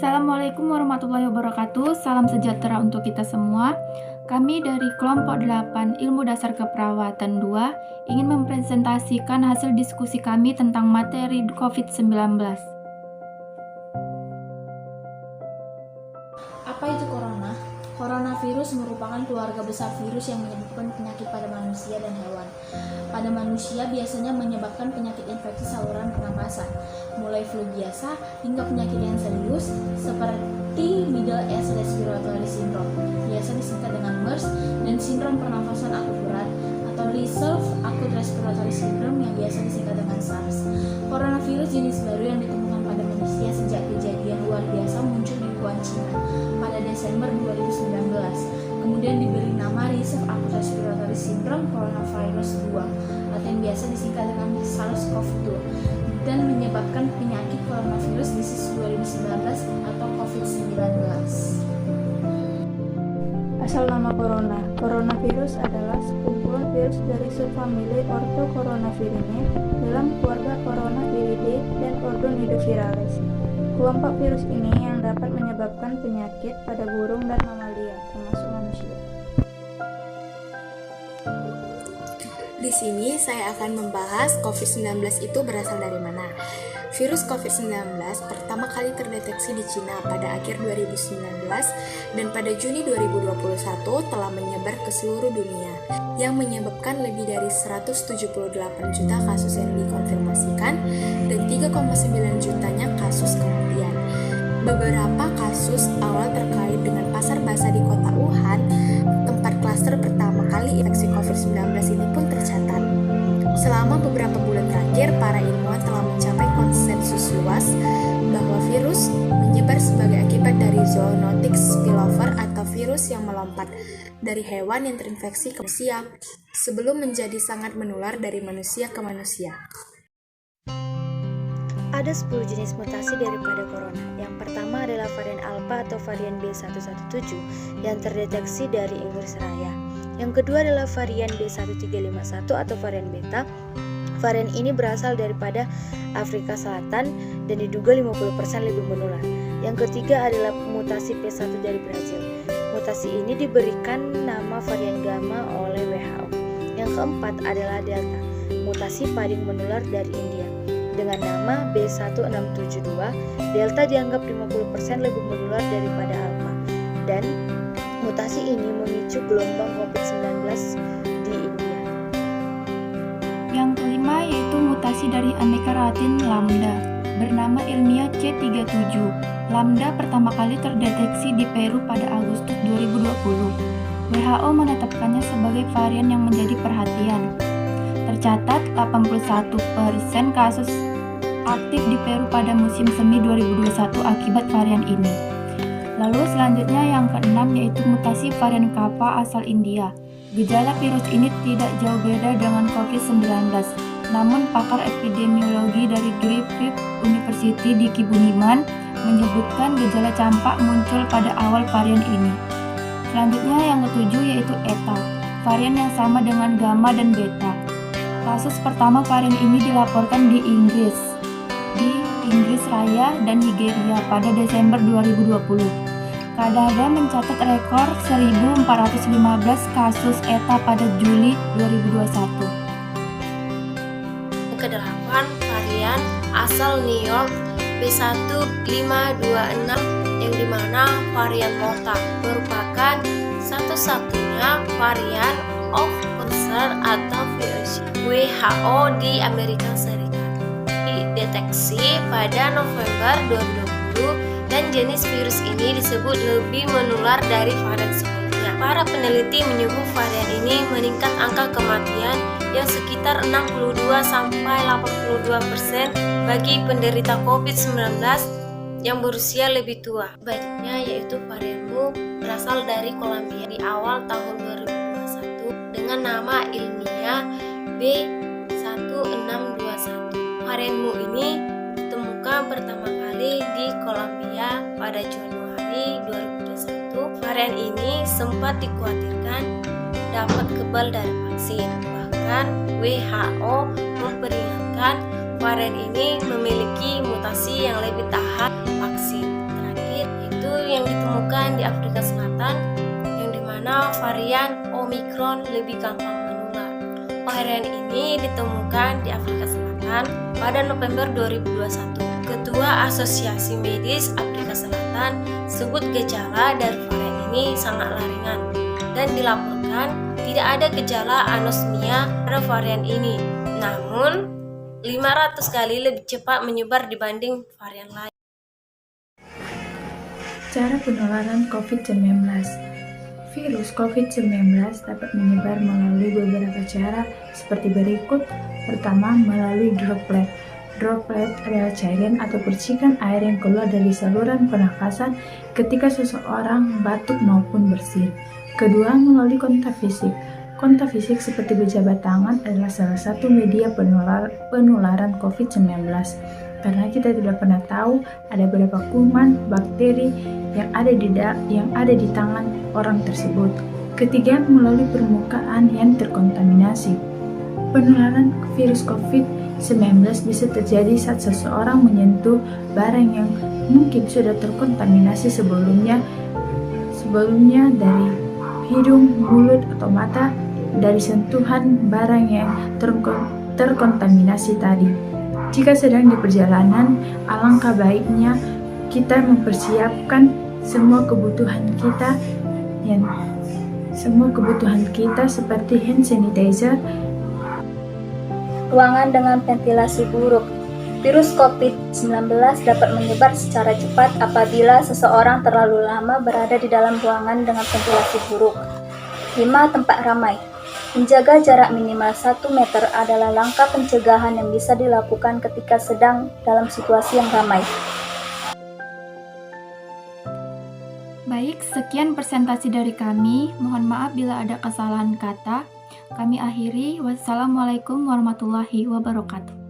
Assalamualaikum warahmatullahi wabarakatuh. Salam sejahtera untuk kita semua. Kami dari kelompok 8 Ilmu Dasar Keperawatan 2 ingin mempresentasikan hasil diskusi kami tentang materi COVID-19. Apa itu corona? Coronavirus merupakan keluarga besar virus yang menyebabkan penyakit pada manusia dan hewan. Pada manusia biasanya menyebabkan penyakit infeksi saluran pernapasan, mulai flu biasa hingga penyakit yang serius seperti Middle East Respiratory Syndrome, biasa disingkat dengan MERS, dan sindrom pernafasan akut berat atau Resolve Acute Respiratory Syndrome yang biasa disingkat dengan SARS. Coronavirus jenis baru yang ditemukan pada manusia sejak kejadian luar biasa muncul di Wuhan, China pada Desember 2019. Kemudian diberi nama Resolve Acute Respiratory Syndrome Coronavirus 2 atau yang biasa disingkat dengan SARS-CoV-2 dan menyebabkan penyakit coronavirus disease 2019 atau COVID-19. Asal nama corona. Coronavirus adalah sekumpulan virus dari subfamili Orthocoronavirinae dalam keluarga Coronaviridae dan ordo Nidovirales. Kelompok virus ini yang dapat menyebabkan penyakit pada burung dan mamalia, termasuk manusia. Di sini saya akan membahas COVID-19 itu berasal dari mana. Virus COVID-19 pertama kali terdeteksi di Cina pada akhir 2019 dan pada Juni 2021 telah menyebar ke seluruh dunia yang menyebabkan lebih dari 178 juta kasus yang dikonfirmasikan dan 3,9 jutanya kasus kematian. Beberapa kasus awal terkait dengan pasar basah di kota Wuhan, tempat klaster pertama kali infeksi COVID-19 ini pun tercatat. Selama beberapa bulan terakhir, para ilmuwan telah mencapai konsensus luas bahwa virus menyebar sebagai akibat dari zoonotic spillover atau virus yang melompat dari hewan yang terinfeksi ke manusia sebelum menjadi sangat menular dari manusia ke manusia. Ada 10 jenis mutasi daripada corona. Yang pertama adalah varian Alpha atau varian B117 yang terdeteksi dari Inggris Raya. Yang kedua adalah varian B1351 atau varian Beta. Varian ini berasal daripada Afrika Selatan dan diduga 50% lebih menular. Yang ketiga adalah mutasi P1 dari Brazil. Mutasi ini diberikan nama varian Gamma oleh WHO. Yang keempat adalah Delta, mutasi paling menular dari India. Dengan nama B1672, Delta dianggap 50% lebih menular daripada Alpha. Dan mutasi ini memicu gelombang COVID-19 di India. Yang kelima yaitu mutasi dari aneka latin lambda, bernama ilmiah C37. Lambda pertama kali terdeteksi di Peru pada Agustus 2020. WHO menetapkannya sebagai varian yang menjadi perhatian. Tercatat 81% kasus aktif di Peru pada musim semi 2021 akibat varian ini. Lalu selanjutnya yang keenam yaitu mutasi varian Kappa asal India. Gejala virus ini tidak jauh beda dengan COVID-19. Namun pakar epidemiologi dari Griffith University di Kibuniman menyebutkan gejala campak muncul pada awal varian ini. Selanjutnya yang ketujuh yaitu Eta, varian yang sama dengan Gamma dan Beta. Kasus pertama varian ini dilaporkan di Inggris Raya dan Nigeria pada Desember 2020. Kanada mencatat rekor 1.415 kasus ETA pada Juli 2021. Kedelapan varian asal New York B1526 yang dimana varian Delta merupakan satu-satunya varian of concern atau virus WHO di Amerika Serikat. Dideteksi pada November 2020 dan jenis virus ini disebut lebih menular dari varian sebelumnya. Para peneliti menyebut varian ini meningkat angka kematian yang sekitar 62-82% bagi penderita COVID-19 yang berusia lebih tua. Baiknya yaitu varian Mu berasal dari Kolombia di awal tahun 2021 dengan nama ilmiah B1621. Varian Mu ini ditemukan pertama kali di Kolombia pada Januari 2021. Varian ini sempat dikhawatirkan dapat kebal dari vaksin. Bahkan WHO memperingatkan varian ini memiliki mutasi yang lebih tahan vaksin. Terakhir di Afrika Selatan, yang dimana varian Omicron lebih gampang menular. Varian ini ditemukan di Afrika Selatan pada November 2021. Ketua Asosiasi Medis Afrika Selatan sebut gejala dari varian ini sangatlah ringan dan dilaporkan tidak ada gejala anosmia pada varian ini. Namun, 500 kali lebih cepat menyebar dibanding varian lain. Cara penularan COVID-19. Virus COVID-19 dapat menyebar melalui beberapa cara seperti berikut. Pertama, melalui droplet. Droplet adalah cairan atau percikan air yang keluar dari saluran pernafasan ketika seseorang batuk maupun bersin. Kedua, melalui kontak fisik. Kontak fisik seperti berjabat tangan adalah salah satu media penularan COVID-19. Karena kita tidak pernah tahu ada berapa kuman, bakteri yang ada di tangan orang tersebut. Ketiga, melalui permukaan yang terkontaminasi. Penularan virus COVID-19 bisa terjadi saat seseorang menyentuh barang yang mungkin sudah terkontaminasi sebelumnya dari hidung, mulut, atau mata dari sentuhan barang yang terkontaminasi tadi. Jika sedang di perjalanan, alangkah baiknya kita mempersiapkan semua kebutuhan kita seperti hand sanitizer. Ruangan dengan ventilasi buruk. Virus COVID-19 dapat menyebar secara cepat apabila seseorang terlalu lama berada di dalam ruangan dengan ventilasi buruk. 5. Tempat ramai. Menjaga jarak minimal 1 meter adalah langkah pencegahan yang bisa dilakukan ketika sedang dalam situasi yang ramai. Baik, sekian presentasi dari kami. Mohon maaf bila ada kesalahan kata. Kami akhiri. Wassalamualaikum warahmatullahi wabarakatuh.